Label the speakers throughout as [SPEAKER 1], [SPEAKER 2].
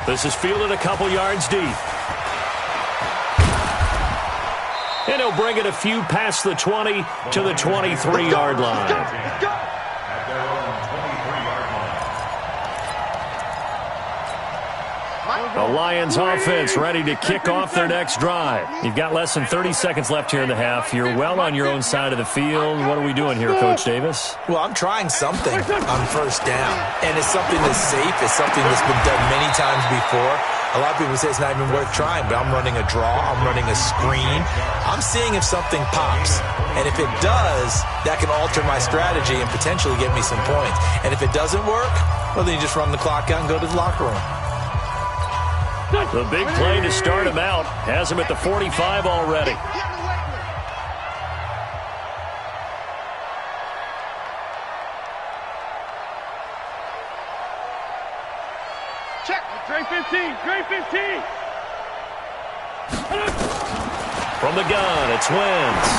[SPEAKER 1] This is fielded a couple yards deep. And he'll bring it a few past the 20 to the 23-yard line. The Lions offense ready to kick off their next drive. You've got less than 30 seconds left here in the half. You're well on your own side of the field. What are we doing here, Coach Davis?
[SPEAKER 2] Well, I'm trying something on first down. And it's something that's safe. It's something that's been done many times before. A lot of people say it's not even worth trying, but I'm running a draw. I'm running a screen. I'm seeing if something pops. And if it does, that can alter my strategy and potentially get me some points. And if it doesn't work, well, then you just run the clock out and go to the locker room.
[SPEAKER 1] The big play to start him out has him at the 45 already.
[SPEAKER 3] Check. Trey 15. Trey 15.
[SPEAKER 1] From the gun, it's Wentz.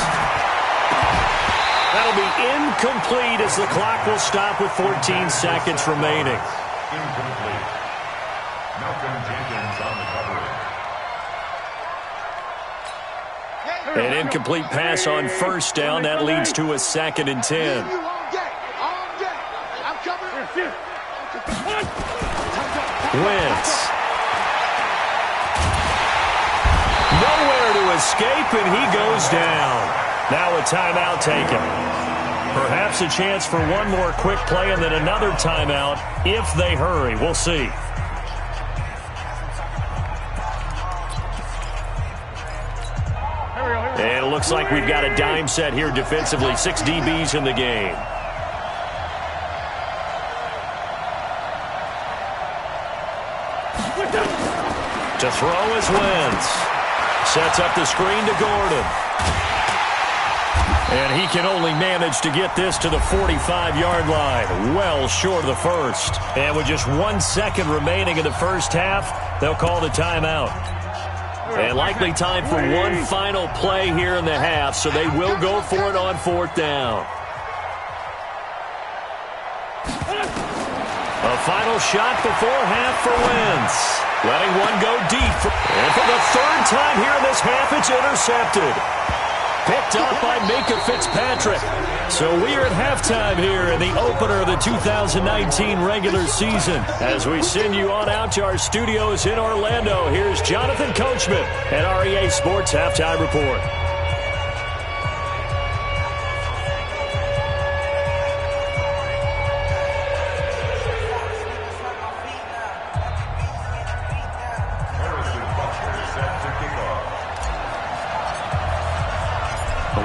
[SPEAKER 1] That'll be incomplete as the clock will stop with 14 seconds remaining.
[SPEAKER 4] Incomplete. Malcolm Jenkins on the coverage.
[SPEAKER 1] An incomplete pass on first down. That leads to a 2nd and 10. Wentz. Nowhere to escape, and he goes down. Now a timeout taken. Perhaps a chance for one more quick play and then another timeout if they hurry. We'll see. And it looks like we've got a dime set here defensively. 6 DBs in the game. To throw is Wentz. Sets up the screen to Gordon. And he can only manage to get this to the 45-yard line. Well short of the first. And with just 1 second remaining in the first half, they'll call the timeout. And likely time for one final play here in the half, so they will go for it on 4th down. A final shot before half for Wentz. Letting one go deep. And for the 3rd time here in this half, it's intercepted. Picked up by Minka Fitzpatrick. So we are at halftime here in the opener of the 2019 regular season. As we send you on out to our studios in Orlando, here's Jonathan Coachman at REA Sports Halftime Report.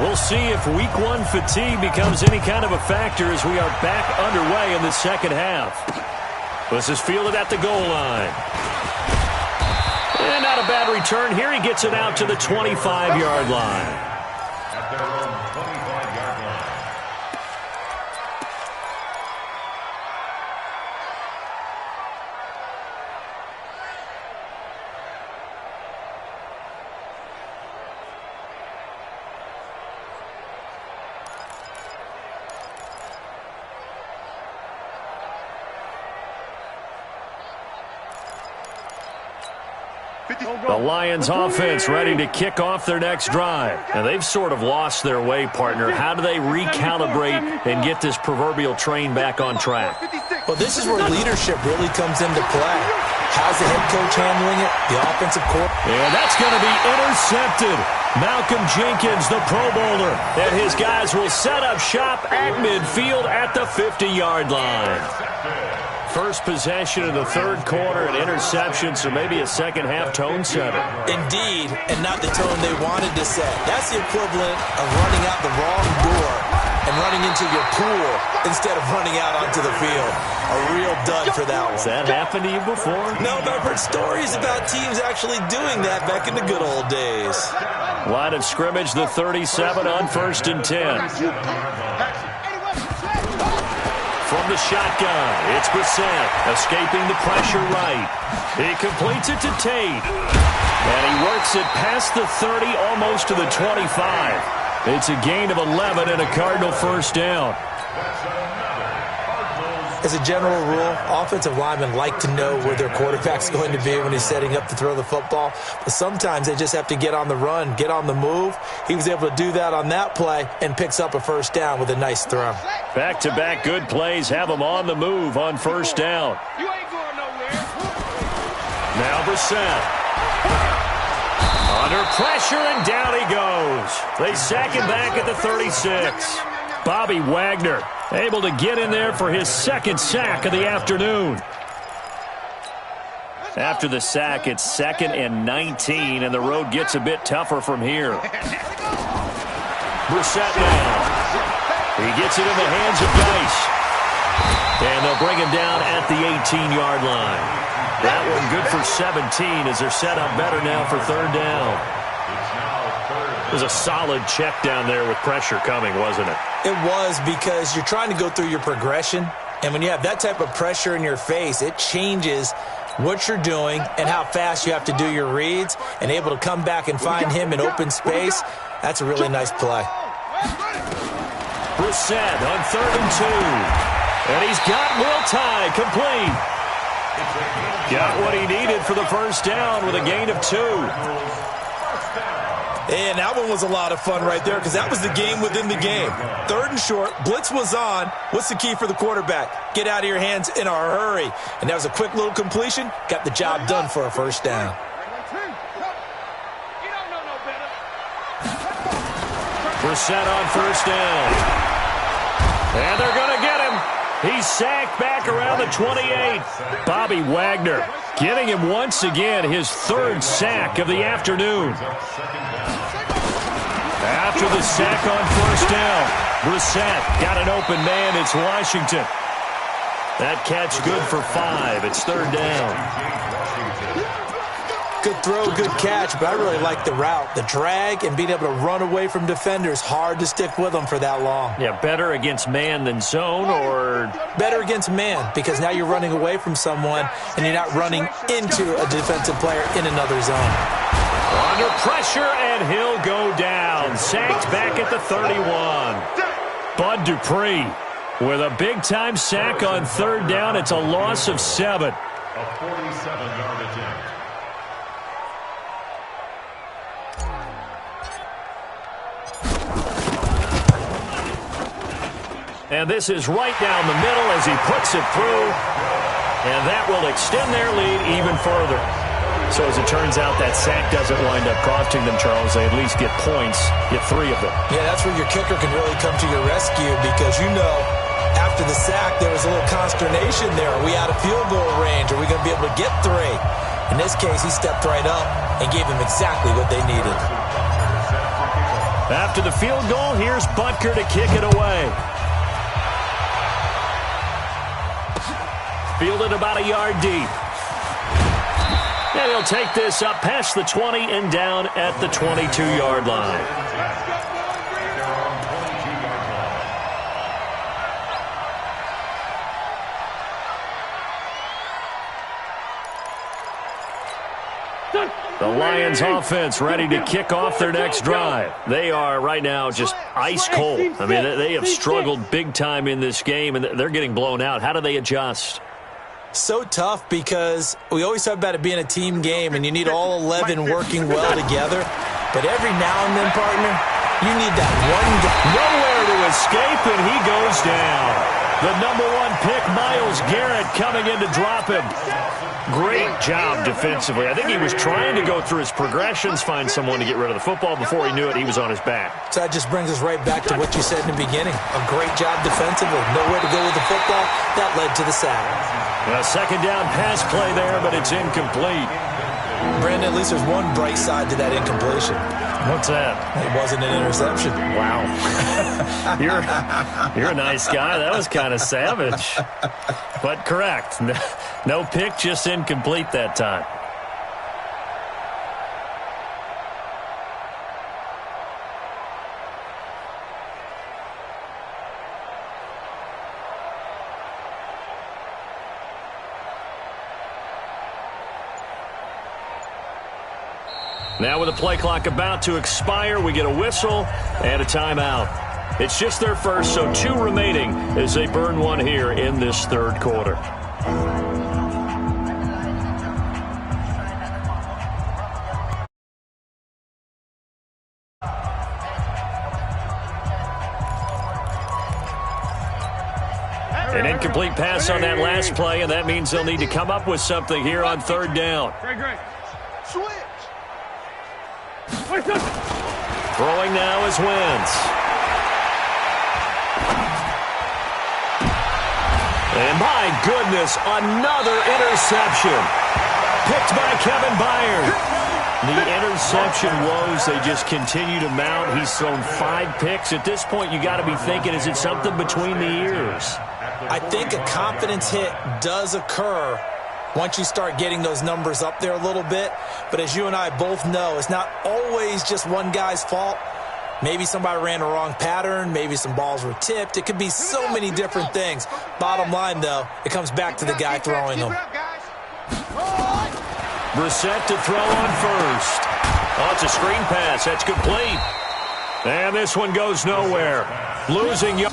[SPEAKER 1] We'll see if week 1 fatigue becomes any kind of a factor as we are back underway in the second half. This is fielded at the goal line. And not a bad return here. He gets it out to the 25-yard line.
[SPEAKER 4] At their own 25-yard line.
[SPEAKER 1] The Lions offense ready to kick off their next drive. And they've sort of lost their way, partner. How do they recalibrate and get this proverbial train back on track?
[SPEAKER 2] Well, this is where leadership really comes into play. How's the head coach handling it? The offensive coordinator.
[SPEAKER 1] And that's going to be intercepted. Malcolm Jenkins, the Pro Bowler. And his guys will set up shop at midfield at the 50-yard line. First possession of the 3rd quarter, an interception, so maybe a second-half tone setter.
[SPEAKER 2] Indeed, and not the tone they wanted to set. That's the equivalent of running out the wrong door and running into your pool instead of running out onto the field. A real dud for that one.
[SPEAKER 1] Has that happened to you before?
[SPEAKER 2] No, but I've heard stories about teams actually doing that back in the good old days.
[SPEAKER 1] Line of scrimmage, the 37 on 1st and 10. From the shotgun, it's Brissett, escaping the pressure right. He completes it to Tate. And he works it past the 30, almost to the 25. It's a gain of 11 and a Cardinal first down.
[SPEAKER 4] That's another Cardinals
[SPEAKER 2] as a general rule, offensive linemen like to know where their quarterback's going to be when he's setting up to throw the football. But sometimes they just have to get on the run, get on the move. He was able to do that on that play and picks up a first down with a nice throw.
[SPEAKER 1] Back-to-back good plays have him on the move on first down.
[SPEAKER 3] You ain't going nowhere.
[SPEAKER 1] Now Brissett. Under pressure, and down he goes. They sack him back at the 36. Bobby Wagner able to get in there for his second sack of the afternoon. After the sack, it's 2nd and 19, and the road gets a bit tougher from here. Brissett now. He gets it in the hands of Dice. And they'll bring him down at the 18-yard line. That one good for 17 as they're set up better now for third down. It was a solid check down there with pressure coming, wasn't it?
[SPEAKER 2] It was, because you're trying to go through your progression, and when you have that type of pressure in your face, it changes what you're doing and how fast you have to do your reads, and able to come back and find him in open space. That's a really nice play.
[SPEAKER 1] Brissett on 3rd and 2. And he's got Will Tye complete. Got what he needed for the first down with a gain of 2.
[SPEAKER 2] And that one was a lot of fun right there, because that was the game within the game. 3rd and short, blitz was on. What's the key for the quarterback? Get out of your hands in a hurry. And that was a quick little completion. Got the job done for a first down.
[SPEAKER 1] Brissett on first down. And they're going to get him. He's sacked back around the 28. Bobby Wagner getting him once again, his 3rd sack of the afternoon. After the sack on first down, Brissett got an open man. It's Washington. That catch good for 5. It's 3rd down.
[SPEAKER 2] Good throw, good catch, but I really like the route. The drag and being able to run away from defenders, hard to stick with them for that long.
[SPEAKER 1] Yeah, better against man than zone, or?
[SPEAKER 2] Better against man, because now you're running away from someone and you're not running into a defensive player in another zone.
[SPEAKER 1] Under pressure, and he'll go down. Sacked back at the 31. Bud Dupree with a big-time sack on 3rd down. It's a loss of 7.
[SPEAKER 4] A 47-yard attempt.
[SPEAKER 1] And this is right down the middle as he puts it through. And that will extend their lead even further. So as it turns out, that sack doesn't wind up costing them, Charles. They at least get points, get 3 of them.
[SPEAKER 2] Yeah, that's where your kicker can really come to your rescue, because you know after the sack there was a little consternation there. Are we out of field goal range? Are we going to be able to get 3? In this case, he stepped right up and gave them exactly what they needed.
[SPEAKER 1] After the field goal, here's Butker to kick it away. Fielded about a yard deep. And he'll take this up past the 20 and down at the 22-yard line. The Lions offense ready to kick off their next drive. They are right now just ice cold. I mean, they have struggled big time in this game, and they're getting blown out. How do they adjust?
[SPEAKER 2] So tough, because we always talk about it being a team game and you need all 11 working well together. But every now and then, partner, you need that one guy.
[SPEAKER 1] Nowhere to escape, and he goes down. The #1 pick, Myles Garrett, coming in to drop him. Great job defensively. I think he was trying to go through his progressions, find someone to get rid of the football. Before he knew it, he was on his back.
[SPEAKER 2] So that just brings us right back to what you said in the beginning. A great job defensively. Nowhere to go with the football. That led to the sack.
[SPEAKER 1] A 2nd down pass play there, but it's incomplete.
[SPEAKER 2] Brandon, at least there's one bright side to that incompletion.
[SPEAKER 1] What's that?
[SPEAKER 2] It wasn't an interception.
[SPEAKER 1] Wow. You're a nice guy. That was kind of savage. But correct. No pick, just incomplete that time. Now with the play clock about to expire, we get a whistle and a timeout. It's just their first, so 2 remaining as they burn one here in this third quarter. An incomplete pass on that last play, and that means they'll need to come up with something here on third down.
[SPEAKER 3] Great. Switch.
[SPEAKER 1] Throwing now is Wentz. And my goodness, another interception. Picked by Kevin Byard. The interception woes, they just continue to mount. He's thrown 5 picks. At this point, you got to be thinking, is it something between the ears?
[SPEAKER 2] I think a confidence hit does occur once you start getting those numbers up there a little bit. But as you and I both know, it's not always just one guy's fault. Maybe somebody ran the wrong pattern. Maybe some balls were tipped. It could be so many different things. Bottom line, though, it comes back to the guy throwing them.
[SPEAKER 1] Brissett to throw on first. Oh, it's a screen pass. That's complete. And this one goes nowhere. Losing.